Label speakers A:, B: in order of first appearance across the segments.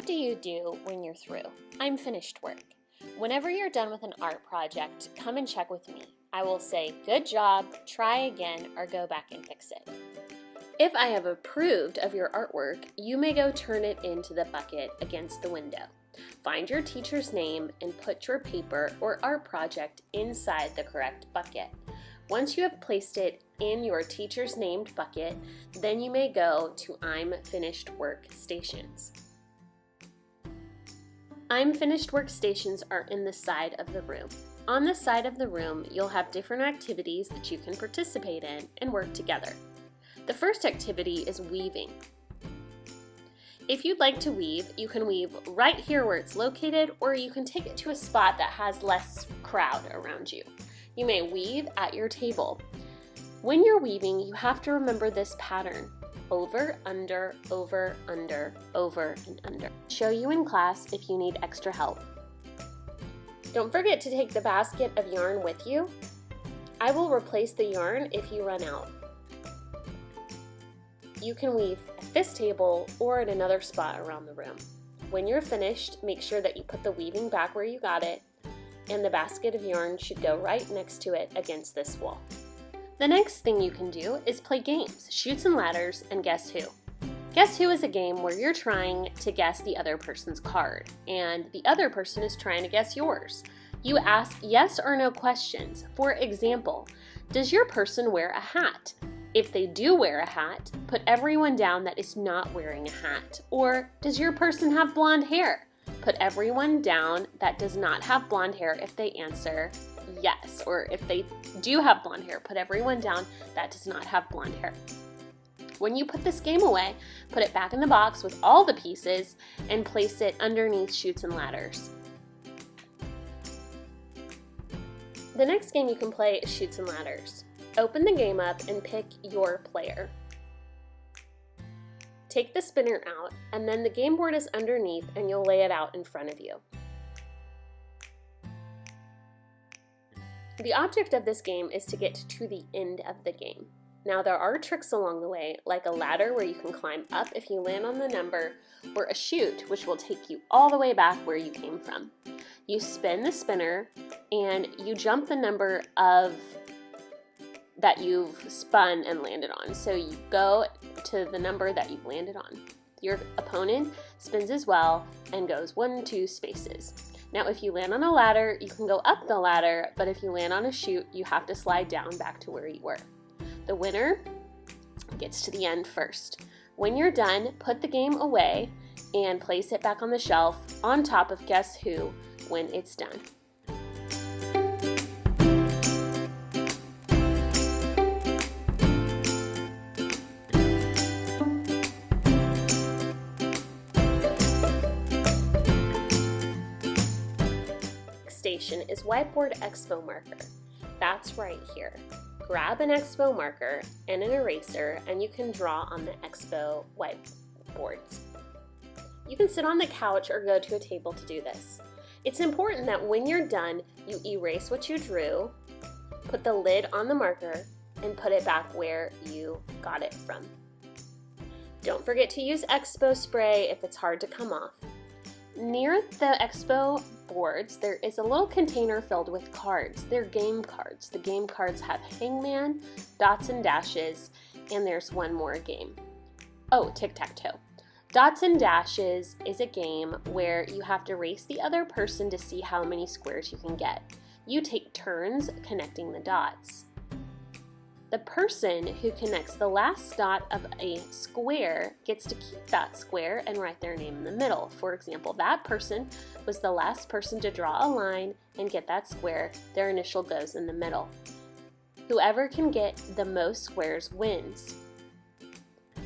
A: do you do when you're through? I'm finished work. Whenever you're done with an art project, come and check with me. I will say, good job, try again, or go back and fix it. If I have approved of your artwork, you may go turn it into the bucket against the window. Find your teacher's name and put your paper or art project inside the correct bucket. Once you have placed it in your teacher's named bucket, then you may go to I'm Finished Work stations. I'm Finished Work stations are in the side of the room. On the side of the room, you'll have different activities that you can participate in and work together. The first activity is weaving. If you'd like to weave, you can weave right here where it's located, or you can take it to a spot that has less crowd around you. You may weave at your table. When you're weaving, you have to remember this pattern: over, under, over, under, over, and under. I'll show you in class if you need extra help. Don't forget to take the basket of yarn with you. I will replace the yarn if you run out. You can weave at this table or at another spot around the room. When you're finished, make sure that you put the weaving back where you got it, and the basket of yarn should go right next to it against this wall. The next thing you can do is play games, Chutes and Ladders, and Guess Who. Guess Who is a game where you're trying to guess the other person's card, and the other person is trying to guess yours. You ask yes or no questions. For example, does your person wear a hat? If they do wear a hat, put everyone down that is not wearing a hat. Or does your person have blonde hair? Put everyone down that does not have blonde hair if they answer yes. Or if they do have blonde hair, put everyone down that does not have blonde hair. When you put this game away, put it back in the box with all the pieces and place it underneath Chutes and Ladders. The next game you can play is Chutes and Ladders. Open the game up and pick your player. Take the spinner out, and then the game board is underneath and you'll lay it out in front of you. The object of this game is to get to the end of the game. Now there are tricks along the way, like a ladder where you can climb up if you land on the number, or a chute which will take you all the way back where you came from. You spin the spinner and you jump the number that you've spun and landed on. So you go to the number that you've landed on. Your opponent spins as well and goes 1, 2 spaces. Now if you land on a ladder, you can go up the ladder, but if you land on a chute, you have to slide down back to where you were. The winner gets to the end first. When you're done, put the game away and place it back on the shelf on top of Guess Who when it's done. Station is Whiteboard Expo marker. That's right here. Grab an Expo marker and an eraser and you can draw on the Expo whiteboards. You can sit on the couch or go to a table to do this. It's important that when you're done, you erase what you drew, put the lid on the marker, and put it back where you got it from. Don't forget to use Expo spray if it's hard to come off. Near the Expo boards, there is a little container filled with cards. They're game cards. The game cards have hangman, dots and dashes, and there's one more game. Oh, Tic-Tac-Toe. Dots and dashes is a game where you have to race the other person to see how many squares you can get. You take turns connecting the dots. The person who connects the last dot of a square gets to keep that square and write their name in the middle. For example, that person was the last person to draw a line and get that square. Their initial goes in the middle. Whoever can get the most squares wins.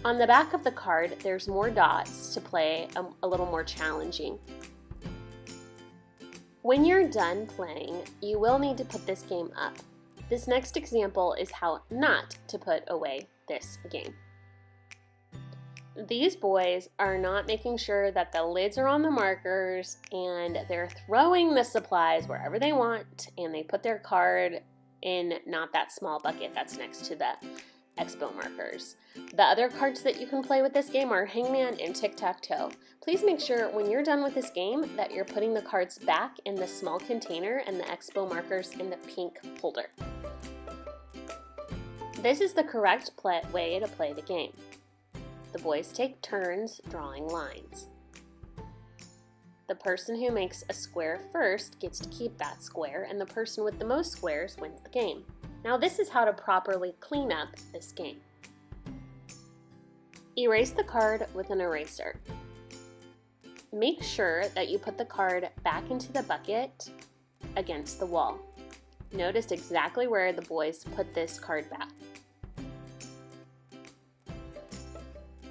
A: On the back of the card, there's more dots to play a little more challenging. When you're done playing, you will need to put this game up. This next example is how not to put away this game. These boys are not making sure that the lids are on the markers, and they're throwing the supplies wherever they want, and they put their card in not that small bucket that's next to the expo markers. The other cards that you can play with this game are Hangman and Tic-Tac-Toe. Please make sure when you're done with this game that you're putting the cards back in the small container and the expo markers in the pink holder. This is the correct way to play the game. The boys take turns drawing lines. The person who makes a square first gets to keep that square, and the person with the most squares wins the game. Now this is how to properly clean up this game. Erase the card with an eraser. Make sure that you put the card back into the bucket against the wall. Notice exactly where the boys put this card back.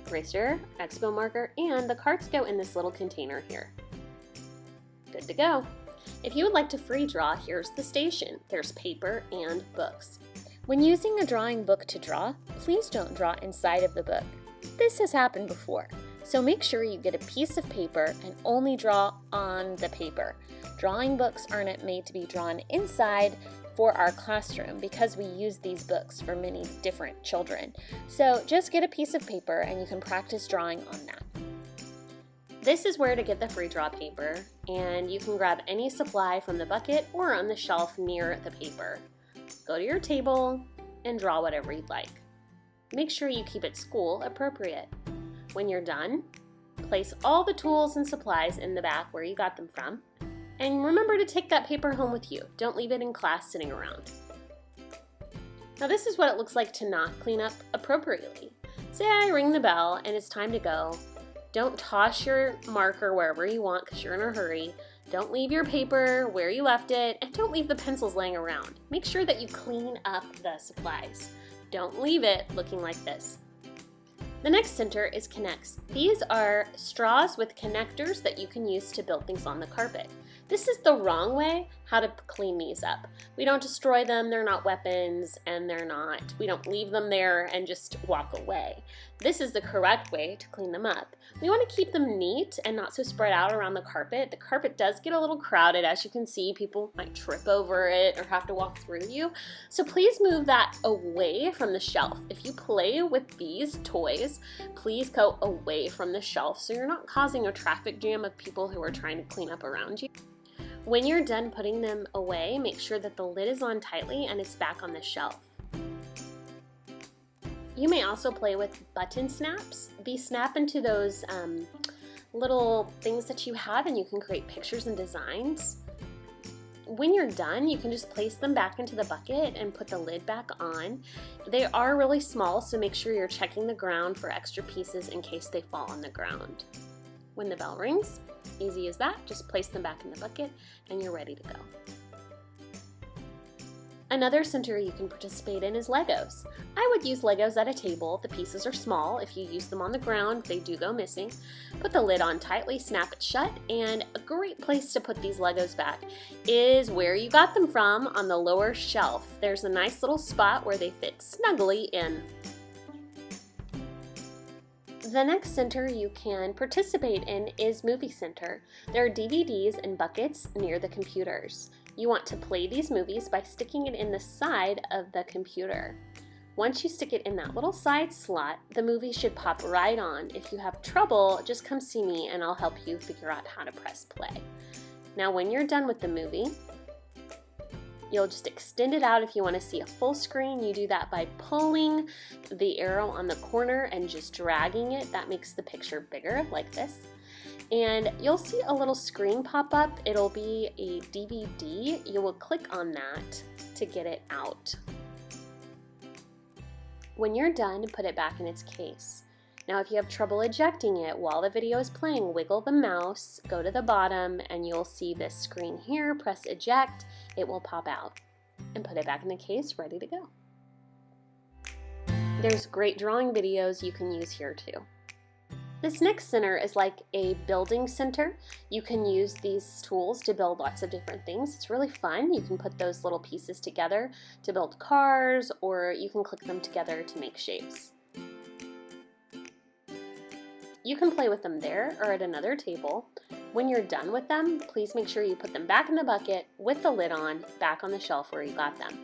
A: Eraser, expo marker, and the cards go in this little container here. Good to go. If you would like to free draw, here's the station. There's paper and books. When using a drawing book to draw, please don't draw inside of the book. This has happened before, so make sure you get a piece of paper and only draw on the paper. Drawing books aren't made to be drawn inside for our classroom because we use these books for many different children. So just get a piece of paper and you can practice drawing on that. This is where to get the free draw paper, and you can grab any supply from the bucket or on the shelf near the paper. Go to your table and draw whatever you'd like. Make sure you keep it school appropriate. When you're done, place all the tools and supplies in the back where you got them from, and remember to take that paper home with you. Don't leave it in class sitting around. Now this is what it looks like to not clean up appropriately. Say I ring the bell and it's time to go. Don't toss your marker wherever you want because you're in a hurry. Don't leave your paper where you left it, and don't leave the pencils laying around. Make sure that you clean up the supplies. Don't leave it looking like this. The next center is connects. These are straws with connectors that you can use to build things on the carpet. This is the wrong way how to clean these up. We don't destroy them, they're not weapons, and we don't leave them there and just walk away. This is the correct way to clean them up. We want to keep them neat and not so spread out around the carpet. The carpet does get a little crowded. As you can see, people might trip over it or have to walk through you. So please move that away from the shelf. If you play with these toys, please go away from the shelf so you're not causing a traffic jam of people who are trying to clean up around you. When you're done putting them away, make sure that the lid is on tightly and it's back on the shelf. You may also play with button snaps. These snap into those little things that you have, and you can create pictures and designs. When you're done, you can just place them back into the bucket and put the lid back on. They are really small, so make sure you're checking the ground for extra pieces in case they fall on the ground. When the bell rings, easy as that, just place them back in the bucket and you're ready to go. Another center you can participate in is Legos. I would use Legos at a table. The pieces are small. If you use them on the ground, they do go missing. Put the lid on tightly, snap it shut, and a great place to put these Legos back is where you got them from, on the lower shelf. There's a nice little spot where they fit snugly in. The next center you can participate in is Movie Center. There are DVDs and buckets near the computers. You want to play these movies by sticking it in the side of the computer. Once you stick it in that little side slot, the movie should pop right on. If you have trouble, just come see me and I'll help you figure out how to press play. Now when you're done with the movie, you'll just extend it out. If you want to see a full screen, you do that by pulling the arrow on the corner and just dragging it. That makes the picture bigger, like this. And you'll see a little screen pop up. It'll be a DVD. You will click on that to get it out. When you're done, put it back in its case. Now if you have trouble ejecting it while the video is playing, wiggle the mouse, go to the bottom, and you'll see this screen here. Press eject, it will pop out. And put it back in the case, ready to go. There's great drawing videos you can use here too. This next center is like a building center. You can use these tools to build lots of different things. It's really fun. You can put those little pieces together to build cars, or you can click them together to make shapes. You can play with them there or at another table. When you're done with them, please make sure you put them back in the bucket with the lid on, back on the shelf where you got them.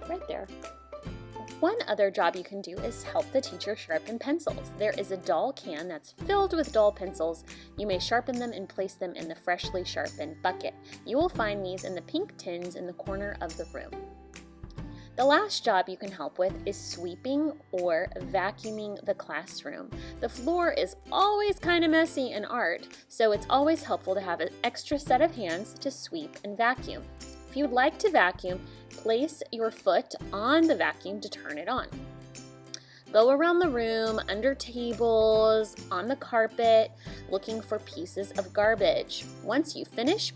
A: Right there. One other job you can do is help the teacher sharpen pencils. There is a dull can that's filled with dull pencils. You may sharpen them and place them in the freshly sharpened bucket. You will find these in the pink tins in the corner of the room. The last job you can help with is sweeping or vacuuming the classroom. The floor is always kind of messy in art, so it's always helpful to have an extra set of hands to sweep and vacuum. If you'd like to vacuum, place your foot on the vacuum to turn it on. Go around the room, under tables, on the carpet, looking for pieces of garbage. Once you finish,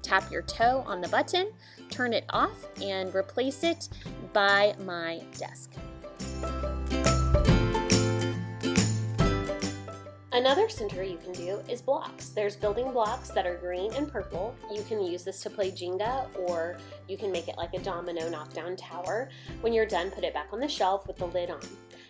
A: tap your toe on the button, turn it off, and replace it by my desk. Another center you can do is blocks. There's building blocks that are green and purple. You can use this to play Jenga, or you can make it like a domino knockdown tower. When you're done, put it back on the shelf with the lid on.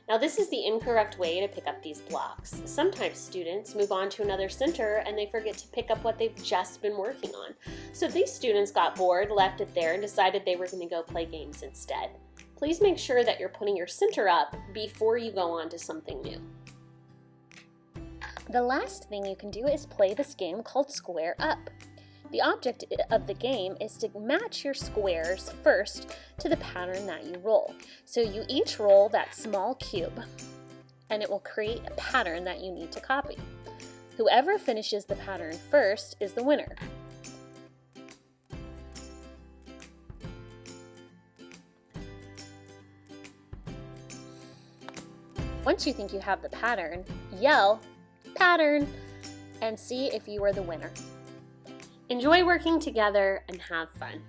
A: Now, this is the incorrect way to pick up these blocks. Sometimes students move on to another center and they forget to pick up what they've just been working on. So if these students got bored, left it there, and decided they were going to go play games instead. Please make sure that you're putting your center up before you go on to something new. The last thing you can do is play this game called Square Up. The object of the game is to match your squares first to the pattern that you roll. So you each roll that small cube, and it will create a pattern that you need to copy. Whoever finishes the pattern first is the winner. Once you think you have the pattern, yell, "Pattern," and see if you are the winner. Enjoy working together and have fun.